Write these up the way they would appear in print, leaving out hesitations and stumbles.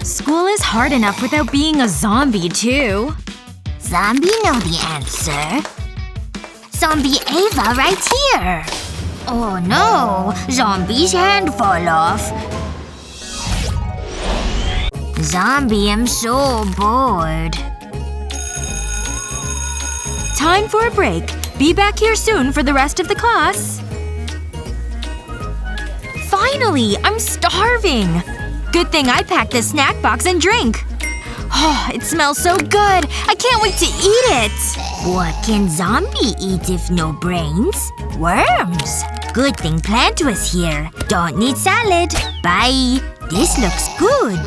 School is hard enough without being a zombie, too. Zombie know the answer. Zombie Ava right here. Oh no. Zombie's hand fall off. Zombie, I'm so bored. Time for a break. Be back here soon for the rest of the class. Finally! I'm starving! Good thing I packed this snack box and drink. Oh, it smells so good! I can't wait to eat it! What can zombie eat if no brains? Worms. Good thing Plant was here. Don't need salad. Bye. This looks good.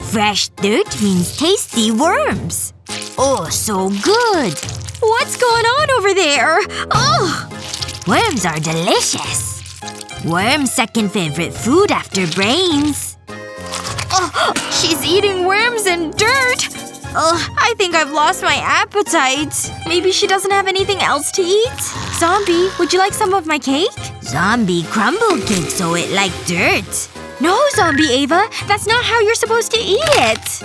Fresh dirt means tasty worms. Oh, so good. What's going on over there? Ugh! Worms are delicious. Worm's second favorite food after brains. Oh, she's eating worms and dirt! Ugh, I think I've lost my appetite. Maybe she doesn't have anything else to eat? Zombie, would you like some of my cake? Zombie crumble cake so it like dirt. No, Zombie Ava. That's not how you're supposed to eat it.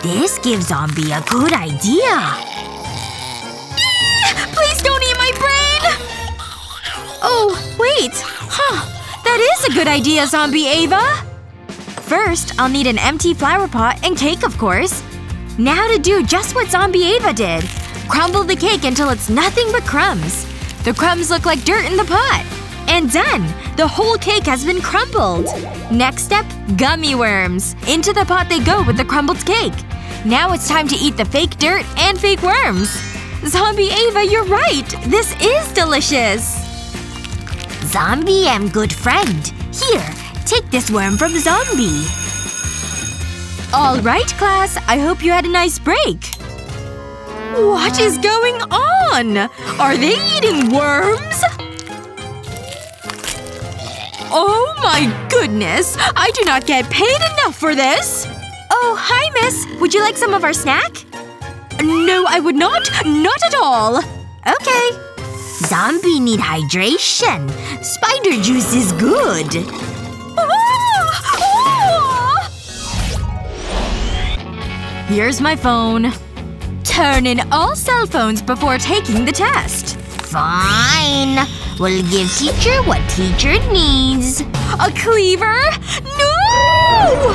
This gives Zombie a good idea. Please don't eat my brain! Oh, wait. Huh. That is a good idea, Zombie Ava. First, I'll need an empty flower pot and cake, of course. Now to do just what Zombie Ava did. Crumble the cake until it's nothing but crumbs. The crumbs look like dirt in the pot. And done! The whole cake has been crumbled. Next step, gummy worms. Into the pot they go with the crumbled cake. Now it's time to eat the fake dirt and fake worms. Zombie Ava, you're right! This is delicious! Zombie, I'm good friend. Here, take this worm from Zombie. Alright, class. I hope you had a nice break. What is going on? Are they eating worms? Oh my goodness! I do not get paid enough for this! Oh, hi, miss. Would you like some of our snack? No, I would not. Not at all. Okay. Zombie need hydration. Spider juice is good. Here's my phone. Turn in all cell phones before taking the test. Fine. We'll give teacher what teacher needs. A cleaver? No!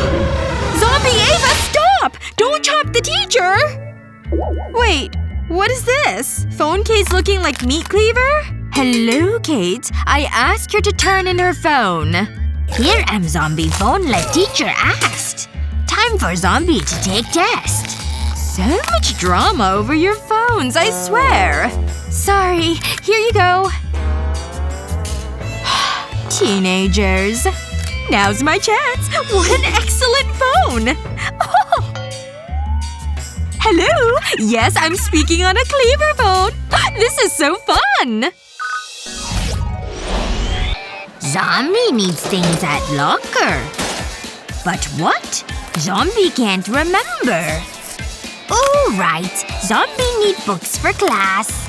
Zombie Ava, stop! Don't chop the teacher! Wait. What is this? Phone case looking like meat cleaver? Hello, Kate. I asked her to turn in her phone. Here am Zombie phone like teacher asked. Time for Zombie to take test. So much drama over your phones, I swear. Sorry. Here you go. Teenagers. Now's my chance. What an excellent phone! Hello? Yes, I'm speaking on a cleaver phone. This is so fun! Zombie needs things at locker. But what? Zombie can't remember. Oh, right. Zombie need books for class.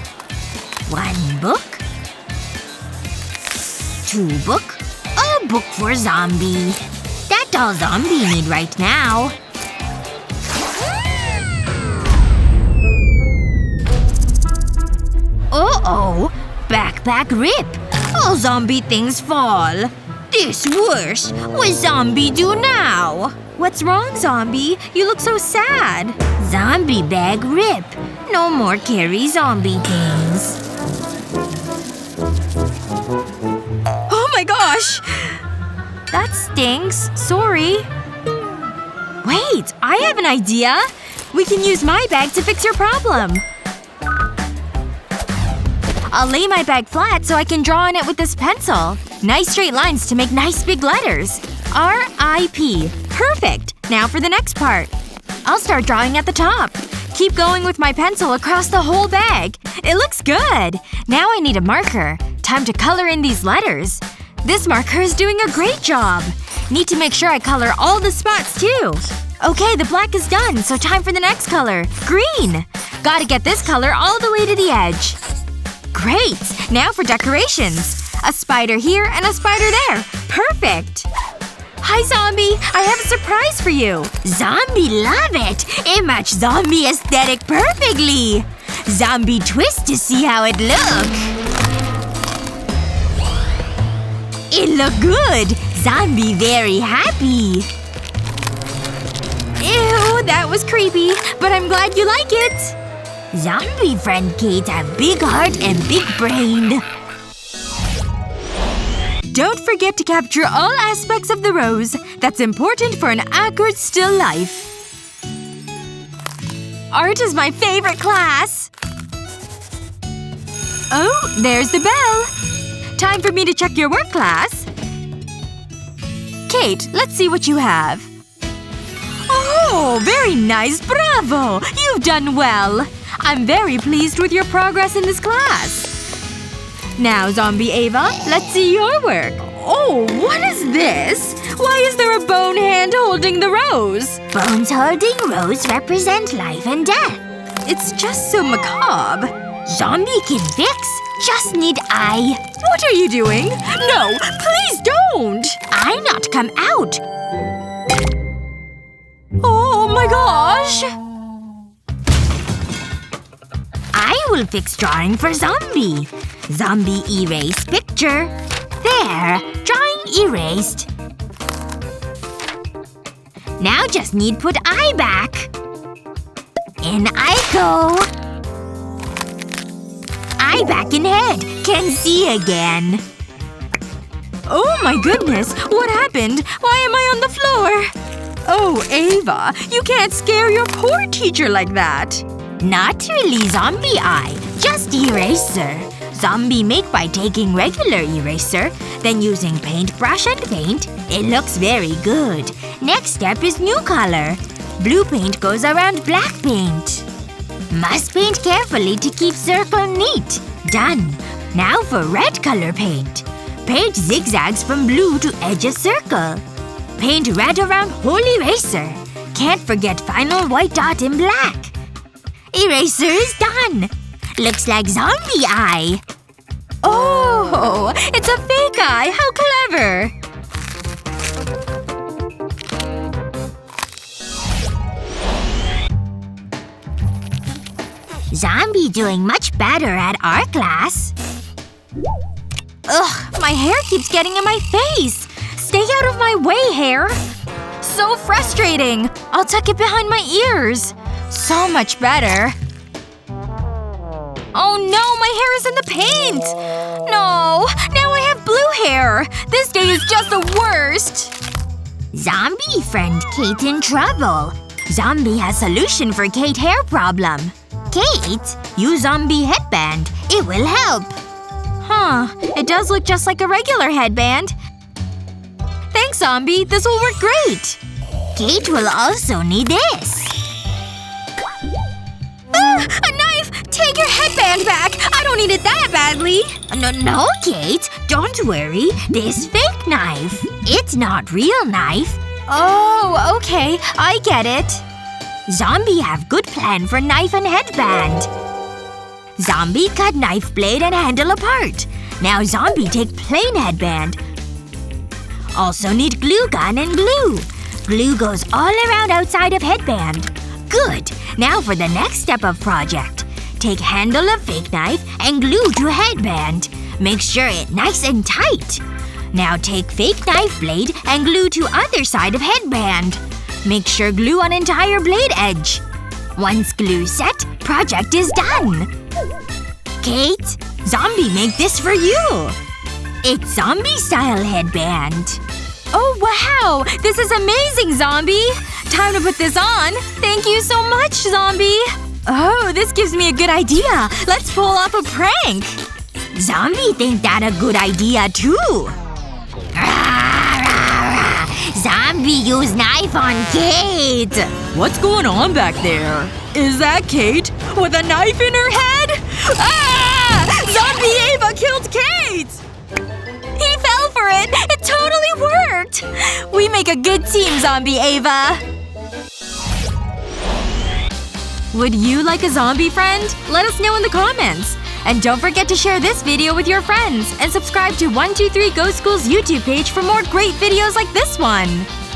1 book. 2 book. A book for Zombie. That's all Zombie need right now. Uh-oh. Backpack rip. All Zombie things fall. This worse. What Zombie do now? What's wrong, Zombie? You look so sad. Zombie bag rip. No more carry Zombie things. Oh my gosh! That stinks. Sorry. Wait, I have an idea. We can use my bag to fix your problem. I'll lay my bag flat so I can draw on it with this pencil. Nice straight lines to make nice big letters. R-I-P. Perfect. Now for the next part. I'll start drawing at the top. Keep going with my pencil across the whole bag. It looks good. Now I need a marker. Time to color in these letters. This marker is doing a great job. Need to make sure I color all the spots too. Okay, the black is done, so time for the next color. Green! Gotta get this color all the way to the edge. Great! Now for decorations. A spider here and a spider there. Perfect! Hi, Zombie! I have a surprise for you! Zombie love it! It match zombie aesthetic perfectly! Zombie twist to see how it look! It look good! Zombie very happy! Ew, that was creepy. But I'm glad you like it! Zombie friend Kate have big heart and big brain. Don't forget to capture all aspects of the rose. That's important for an accurate still life. Art is my favorite class! Oh, there's the bell. Time for me to check your work, class. Kate, let's see what you have. Oh, very nice. Bravo! You've done well. I'm very pleased with your progress in this class. Now, Zombie Ava, let's see your work. Oh, what is this? Why is there a bone hand holding the rose? Bones holding rose represent life and death. It's just so macabre. Zombie can fix. Just need eye. What are you doing? No! Please don't! Eye not come out. Oh my gosh! I will fix drawing for Zombie. Zombie erase picture. There. Drawing erased. Now just need put eye back. In I go. Eye back in head. Can see again. Oh my goodness! What happened? Why am I on the floor? Oh, Ava. You can't scare your poor teacher like that. Not really zombie eye. Just eraser. Zombie make by taking regular eraser, then using paintbrush and paint. It looks very good. Next step is new color. Blue paint goes around black paint. Must paint carefully to keep circle neat. Done. Now for red color paint. Paint zigzags from blue to edge a circle. Paint red around whole eraser. Can't forget final white dot in black. Eraser is done! Looks like zombie eye. Oh! It's a fake eye! How clever! Zombie doing much better at our class. Ugh, my hair keeps getting in my face! Stay out of my way, hair! So frustrating! I'll tuck it behind my ears. So much better. Oh no, my hair is in the paint! No! Now I have blue hair! This day is just the worst! Zombie friend Kate in trouble. Zombie has solution for Kate hair problem. Kate, use zombie headband. It will help. Huh. It does look just like a regular headband. Thanks, Zombie. This will work great. Kate will also need this. A knife! Take your headband back! I don't need it that badly! No, Kate. Don't worry. This fake knife. It's not real knife. Oh, okay. I get it. Zombie have good plan for knife and headband. Zombie cut knife blade and handle apart. Now Zombie take plain headband. Also need glue gun and glue. Glue goes all around outside of headband. Good. Now for the next step of project. Take handle of fake knife and glue to headband. Make sure it nice and tight. Now take fake knife blade and glue to other side of headband. Make sure glue on entire blade edge. Once glue set, project is done. Kate, Zombie make this for you. It's zombie style headband. Oh wow! This is amazing, Zombie! Time to put this on. Thank you so much, Zombie! Oh, this gives me a good idea. Let's pull off a prank! Zombie think that a good idea too. Rah, rah, rah. Zombie use knife on Kate. What's going on back there? Is that Kate? With a knife in her head? Ah! Zombie Ava killed Kate! He fell for it! It totally worked! We make a good team, Zombie Ava! Would you like a zombie friend? Let us know in the comments! And don't forget to share this video with your friends. And subscribe to 123 Go School's YouTube page for more great videos like this one!